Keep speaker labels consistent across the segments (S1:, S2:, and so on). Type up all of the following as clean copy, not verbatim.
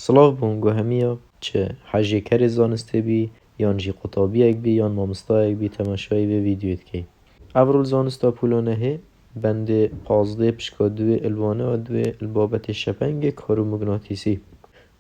S1: سلاف بونگو همیا چه حجی کر زانسته بی یان جی قطابی اک بی یان مامستا اک بی تماشایی به ویدیویت کی اورول زانستا پولانه هی بند 15 پشکا دوی الوانه و دوی البابت شپنگ کارو مگناطیسی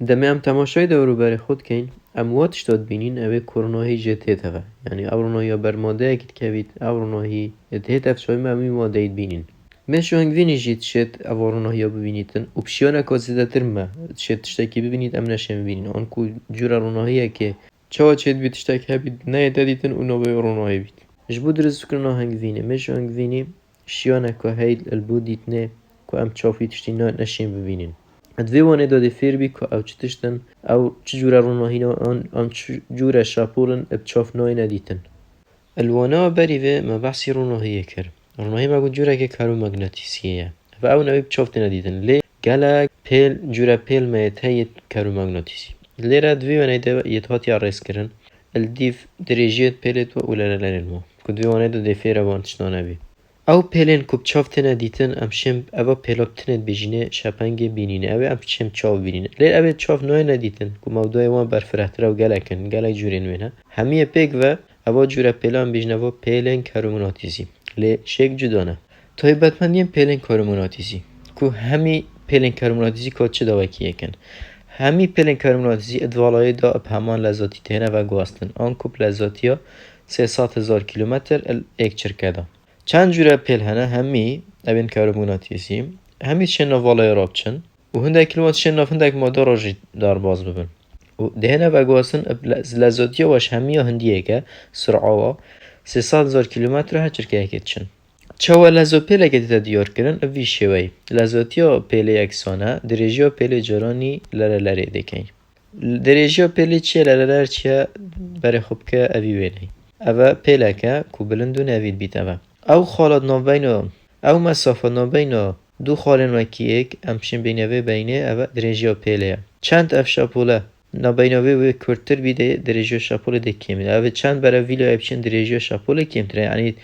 S1: دمه هم تماشای دورو بر خود کن امواتش داد بینین اوه کروناهی جته تفه یعنی اوروناهی برماده اکید کوید اوروناهی ته تفشای ممی ماده اید بینین مش هنگوینی جیت شد اوروناهی ببینیدن و بشیانه کازیده ترمه شد تشتکی ببینید ام نشه ببینین آن کو جور روناهیه که چه چه بید تشتک هبید نه دادیتن اونو به روناهی بید جبود درست کرنا هنگوینی مش هنگوینی شیانه که هیل البودیت نه که ام چافی تشتی نه نشیم ببینین ادوی وانه داده فیر بی که او چتشتن او چجور روناهی نه آن چجور شاپولن اب چاف نای ندیتن الوانه بری و مبحثی روناهیه کر روناهی مگو جوره که کارو مغناطیسیه و او نوی بچافت ندیدن لی گلک پیل جوره پیل میت هیت کارو مغناطیسی لیره دوی وانه ده یتهاتی عرض کرن الدیف درجیت پیلت و اولارلر المو که دوی وانه ده فیره وانتشتانه بی او پیلن کب چافت ندیتن امشم او پیلاب تند بجینه شپنگ بینینه او امشم چاف بینینه لیر او چاف نوی ندیتن که موضوع وان برفرهتره و گلکن گلک جورین وینه همیه پیگ و او جوره پیلان بجنه و پیلن کارو مغناطیسی لی شک جدانه تایبەتمەندیە پێلێن کارۆمەگناتیسی کو هەمی پێلێن کارۆمەگناتیسی کات چه داوەکیە کەن هەمی پێلێن کارۆمەگناتیسی ادوالایدا ئەپ هەمان لەزاتی تێنە و گواستن آن کوب لەزاتیە 300,000 کیلومتر یک چرکەدا چند جوره پێل هەنە هەمی ئەبێن کارۆمەگناتیسی هەمی چێن ناڤالای رابچن و هەندێک کیلومتر چێن ناف هەندێک مادە ڕۆژی دارباز ببن و دهێنە و گواستن لەزاتیە واش هەمیە هەندیەکە سرعاوە 300,000 کیلومتر هەر چرکەیەکێت چن چاو لحظه پیله که دیده دیار کردن اوی شوی لحظاتی ها پیله یکسانه درجه ها پیله جرانی لره لره دکن درجه ها پیله چیه لره لره چیه برای خوب که اوی وینی اوه پیله که کو بلندو نوید بیت اوه او خالات نابینا او مسافه نابینا دو خالن وکی ایک امشن بینوه بینه اوه درجه ها پیله چند اف شاپوله نابیناوی و کورتر بیده درجه شاپول ده کمیده اوه چند برای ویلو ایبچین درجه شاپول کمتره یعنی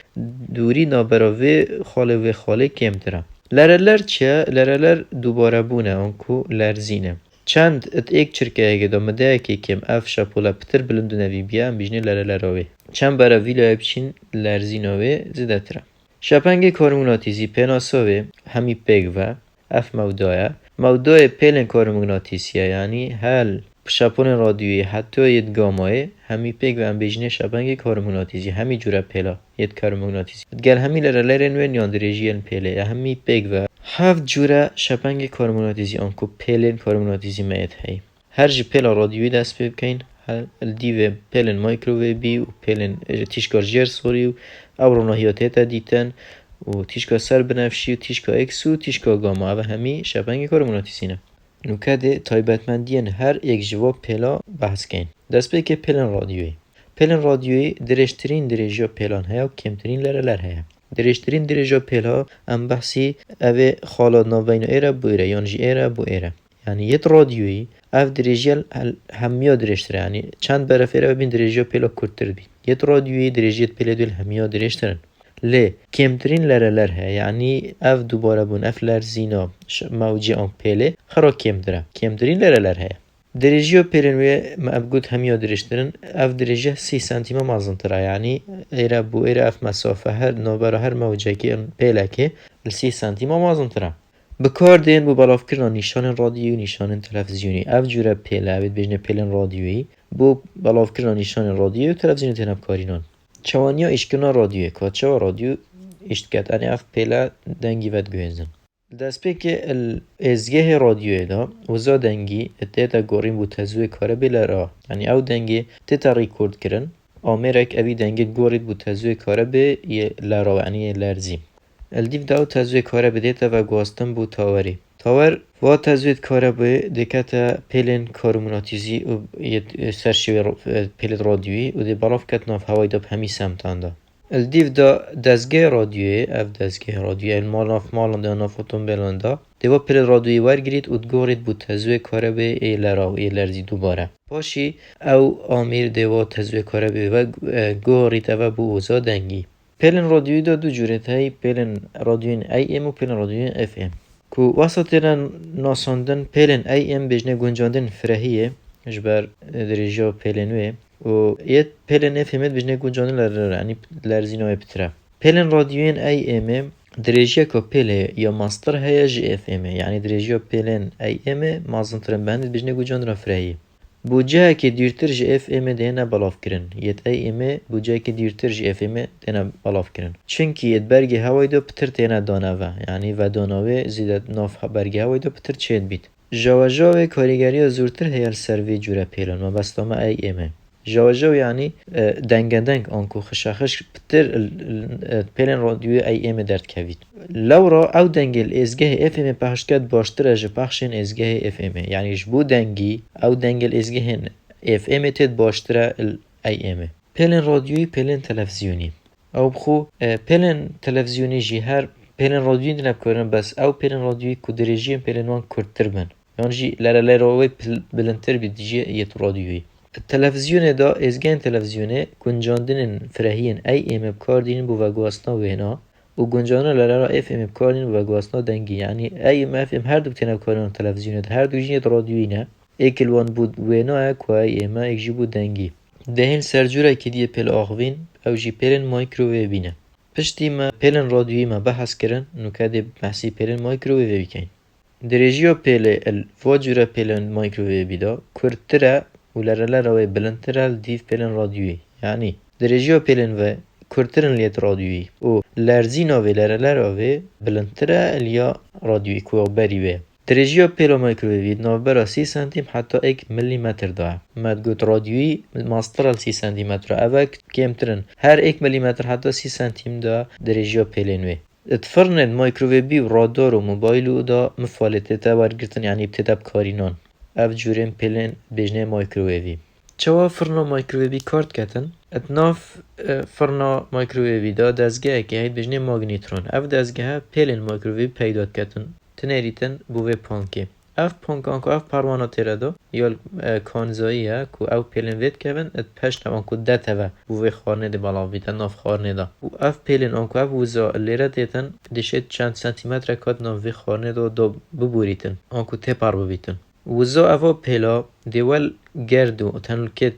S1: دوری نابراوی خاله و خاله کمتره لرلر چه؟ لرلر دوباره بونه آنکو لرزینه چند ات ایک چرکه اگه دامده که کم اف شاپوله پتر بلندو نوی بیا هم بیجنه لرلراوی چند برای ویلو ایبچین لرزیناوی زده تره شپنگ کارمغناطیسی پناساوی همی پیگ و اف موضوع پیلن کارمغناطیسیه یعنی هل شپون رادیویی حتی ید گامای همی پیگ و امبیجنه شپنگ کارمغناطیسی همی جوره پیلا ید کارمغناطیسی گل همی لرلرن و نیان درجیان پیله همی پیگ و هفت جوره شپنگ کارمغناطیسی آنکو پیلن کارمغناطیسی میت هی هر جی پیلا رادیویی دست پی بکن دیو پیلن مایکروویبی و پیلن تیشکار جر سوری و او روناهیاته تا دیتن و تیشکا سر بنفشی و تیشکا اکس و تیشکا گاما و همی شپنگ کارمغناطیسی نه نکته تایبەتمەندیان هر یک جواب پیلا بحث کن دست به که پیلن رادیویی درشترین درجه پیلان هیا و کمترین لرلر هیا درشترین درجه پیلا ام بحثی اوه خالات نابین ایره بو ایره یان جی ایره بو ایره یعنی یت رادیویی او درجه همیا درشتره یعنی چند برف ایره ببین درجه پیلا کرتر بید یت رادیویی درجه پیلا دویل همیا درشترن لی کمترین لرلر هست یعنی اف دوباره بون اف لرزینا موجی آن پیله خرا کمترین لرلر هست درجه پیلن وی مبگود همیا درشترن اف درجه 30 سانتیمه مازن تره یعنی ایره بو ایره اف مسافه هر نوبره هر موجه که پیله که 30 سانتیمه مازن تره بکار دین بو بلاف کرنا نشان رادیو نشان تلفزیونی اف جوره پیله اوید بجنه پیلن رادیویی بو بلاف کرنا نشان رادیو تلفزیونی تنب کارینان چوانیا اشکنا رادیوی که چه رادیو اشتکت انی اف پیله دنگی ود گویزن دست پی که ازگه رادیوی دا وزا دنگی اتیتا گورین بو تزوی کاره بیل را یعنی او دنگی تیتا ریکورد کرن آمیرک اوی دنگی گورید بو تزوی کاره بی لرا یعنی لرزی الدیف داو تزوی کاره بدیتا و گواستن بو تاور و تزوید کاره بی دکتا پیلن کارمغناطیسی و سرشوی پیلت رادیویی و دی بالاف کت ناف هوای دا همی سمتان دا الدیف دا دزگه رادیویی اف دزگه رادیویی المالاف مالان دا ناف اتومبیلان دا دیوا پیلت رادیویی ورگرید و دگورید بو تزوی کاره بی لرا و لرزی دوباره پاشی او آمیر دیوا تزوی کاره بی و گورید او بو اوزا دنگی پیلن رادیویی دا دو جورت های پیلن رادیویی ای ام و پیلن رادیویی اف ام کو واسطنا ناساندن پیلن ای ام بجنه گنجاندن فرهیه جبر درجه پیلن و یه پیلن افهمت بجنه گنجاندن یعنی لرزینه بتره پیلن رادیوین ای ام درجه که پیله یا ماستر هیا جی اف ام یعنی درجه پیلن ای ام مازنترن بند بجنه گنجاندن فرهیه بوجه که دیرتر جی اف ام دهنه بلاف کرن یت ای ام بوجه که دیرتر جی اف ام دهنه بلاف کرن چونکی یت برگی هوای دو پتر دهنه دانوه یعنی و دانوه زیاد ناف برگی هوای دو پتر چید بید جاوه کاریگری زورتر هیال سروی جوره پیلن و بستامه ای ام جاوه یعنی دنگ آنکو خشخش پتر پیلن رادیوی ای ام درد کوید لورا او دنگل ازگه اف ام پخش کرد باشتر از پخشن ازگه اف ام یعنی جبو دنگی او دنگل ازگه اف ام تد باشتر ای ام پیلن رادیوی پیلن تلفزیونی او بخو پیلن تلفزیونی جی هر پیلن رادیوی نب کردن بس او پیلن رادیوی کدرجی پیلن وان کردتر من یعنی جی لراوی بلندتر بیدیجی یت رادیوی التلفزيون دا ازگان تلفزيونه گنجاندن فرهين اي ام بكاردين بو وگواسنا وينا و گنجانا لرا اف ام بكاردين بو وگواسنا دنگي يعني اي ام اف ام هر دو بتنا بكاردين تلفزيونه هر دو جينيت راديوينه اكل وان بود وينا اكو اي ام اك جي بو دنگي دهين سرجورا كديه پل آخوين او جي پلن مايكروويف بينه پشتي ما پلن راديوي ما بحث کرن نو كده بحثي پلن مايكروويف بيكين درجيو پل الفاجورا پلن مايكروويف بيدا كرتره ولرلروی بلندترال دیف پلن رادیویی یعنی درجه پلن و کرترن لیت رادیویی و لرزینا و لرلروی بلندتره لیا رادیویی کو بریوه درجه پلو مایکروویو نوبرا 30 سانتیم حتی 1 میلیمتر داره مدگوت رادیویی ماسترال 30 سانتیمتر اوک کمترن هر 1 میلیمتر حتی 30 سانتیم دا درجه پلنوی اتفرن مایکروویبی و رادار و موبایلو دا مفالته تا ورگرتن یعنی ابتدا بکارینان اف جورین پلن بجنه مایکروویوی چوا فرنا مایکروویوی کارت کتن اتناف فرنا مایکروویوی دا دزگه که هید بجنه ماگنیترون اف دزگه پلن مایکروویوی پیدات کتن تنریتن بوه پانکه اف پانک آنکو اف پروانه تیره دا یا کانزایی ها که او پلن وید کبن ات پشت آنکو دته و بوه خارنه دی بلاویتن ناف خارنه دا و اف پلن آنکو اف وزا لیره دیتن دشت چند سانتیمتر کات ناف خارنه دا ببوریتن آنکو تپر ببیتن وزا اوه پیلا دیوال گردو تنلکت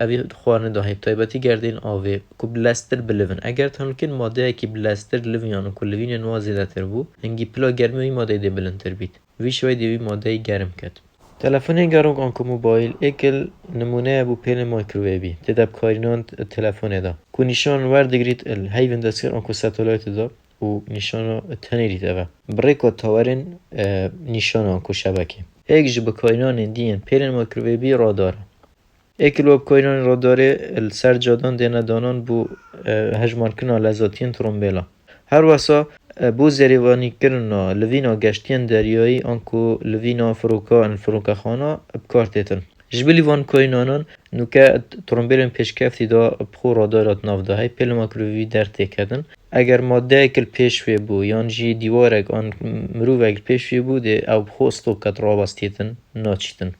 S1: اوی خوارنه دا هیب تایباتی گردین آوه که بلستر بلون اگر تنلکت ماده که بلستر لویانو که لوین نوازیده تر بو هنگی پلا گرمی ماده دی بلندتر بید وی شوی دیوی ماده گرم کد تلفن گرم آنکو موبایل اکل نمونه بو پیل مایکروویبی تدب کارینان تلفن دا که نشان وردگرید الهیون دستگر آنکو ستالایت دا و نشان تنیرید اوه بریکو تاورین نشان آنکو شبکه ایک جب کاینان دین پیرن مایکروویبی رادار ایک لوب کاینان راداره السر جادان دینه دانان بو هجمان کنا لذاتین ترومبیلا هر واسا بو زریوانی کرنا لوینا گشتین دریایی آنکو لوینا فروکا خانا بکارتیتن جبلی وان کاینانان نوکه ترومبیلن پیشکفتی دا بخو رادارات نافده های پیل مایکروویبی در تکدن اگر ماده اکل پیشوی بو یانجی دیوارک آن مروف اکل پیشوی بو ده او بخوستو کت رابستیتن ناچیتن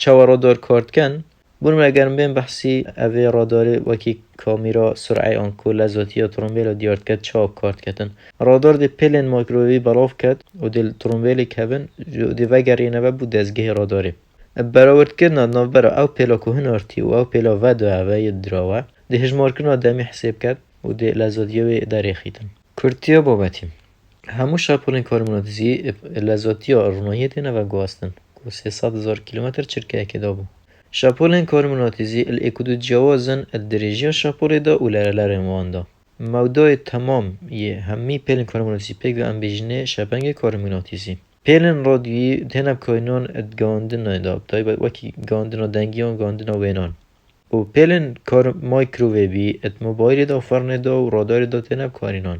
S1: چاو رادار کارت کن بونم اگر بین بحثی اوی رادار وکی کامیرا سرعی آنکو لذاتی یا ترومبیل دیارت کت چاو کارت کتن رادار ده پیلن مایکروویبی بلاف کت و ده ترومبیل کبن ده وگر اینه بو دزگه راداره براورد کردن ناف برا او پیلا کوهن آرتی و او پیلا ودو اوی دراوه ده هجمار کردن دمی حساب کرد و ده لذاتیوی داره خیتن کرتیا بابتیم همو شاپولین کارموناتیزی لذاتیا رونایت اینه و گواستن که 300,000 کیلومتر چرکه اکی دابو شاپولین کارموناتیزی الاکودو جوازن الدرجی شاپولی دا و لرلر موان دا موضوع تمام یه همی پیلن کارموناتیزی پیک و انبیجنه شبنگ کارموناتیزی پیلن رادیوی تنب کاینان ادگاندن دا بتای باید وکی گاندن دنگیان گاندن وینان و پیلن کار مایکروویبی ات موبایل دا فرن دا و رادار دا تنب کارینان